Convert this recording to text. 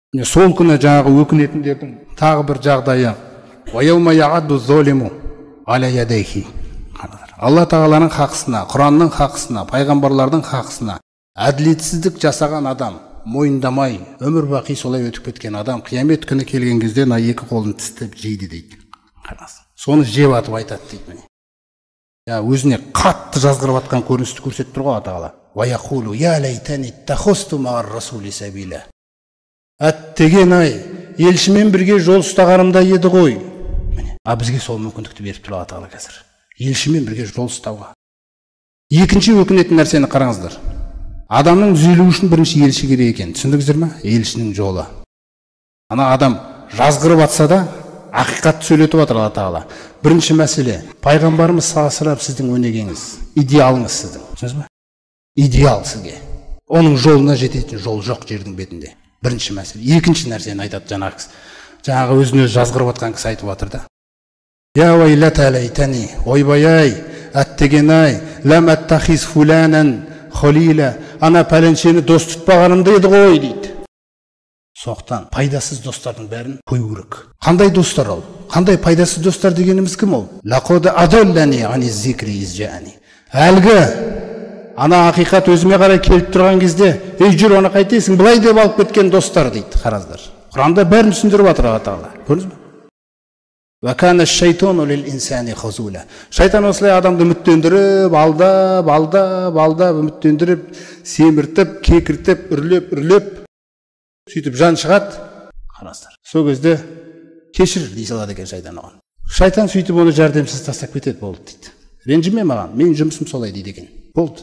Сол күні жаңағы өкінетіндердің тағы бір жағдайы. Алла тағаланың хақысына, Құранның хақысына, пайғамбарлардың хақысына әділетсіздік жасаған адам, мойындамай, өмір бақи солай өтіп кеткен адам, қиямет күні келген кезде екі қолын тістеп жейді дейді. Соны жеп атып айтады дейді. Өзіне қатты жазғырып атқан көріністі көрсетіп тұр ғой Алла тағала. وَيَقُولُ يَا لَيْتَنِي اتَّخَذْتُ مَعَ الرَّسُولِ سَبِيلًا. Әттеген-ай, елшімен бірге жол ұстағанымда еді ғой. Бізге сол мүмкіндікті беріп тұр Алла тағала қазір. Елшімен бірге жол ұстауға. Екінші өкінетін нәрсені қараңыздар. Адамның түзелуі үшін бірінші елші керек екен. Түсіндіңіздер ме? Елшінің жолы. Ана адам жазғырып атса да, ақиқатты сөйлетіп отыр Алла тағала. Бірінші мәселе, пайғамбарымыз саллаллаху сіздің өнегеңіз, идеалыңыз сіздің. Түсіндіңіз ме? Идеал сізге. Оның жолына жететін жол жоқ жердің бетінде. Бірінші мәселе. Екінші нәрсені айтады жаңағы өзіне жазғырып атқан кісі айтып отыр да. Я вайлата лайтани, ойбай-ай, әттеген-ай, лам аттахиз фуланан халила, ана пәленшені дос тұтпағанымда еді ғой дейді. Соқтан пайдасыз достардың бәрін қою керек. Қандай достар ол? Қандай пайдасыз достар дегеніміз кім ол? Лақода адаллани ани зикри изжани. Әлгі ана ақиқат өзіме қарай келіп тұрған кезде, ей жүр, оны қайтесің, былай деп алып кеткен достар дейді. Қараңыздар. Құранда бәрін түсіндіріп отыр Алла тағала. Көрдіңіз бе? وَكَانَ الشَّيْطَانُ لِلْإِنسَانِ خَذُولًا. Шайтан осылай адамды үміттендіріп, алдап, үміттендіріп, семіртіп, кекіртіп, үрлеп, сөйтіп жан шығады. Қараңыздар. Сол кезде кешір дей салады екен шайтан оған. Шайтан сөйтіп оны жәрдемсіз тастап кетеді, болды дейді. Ренжіме маған, менің жұмысым солай дейді екен. Болды.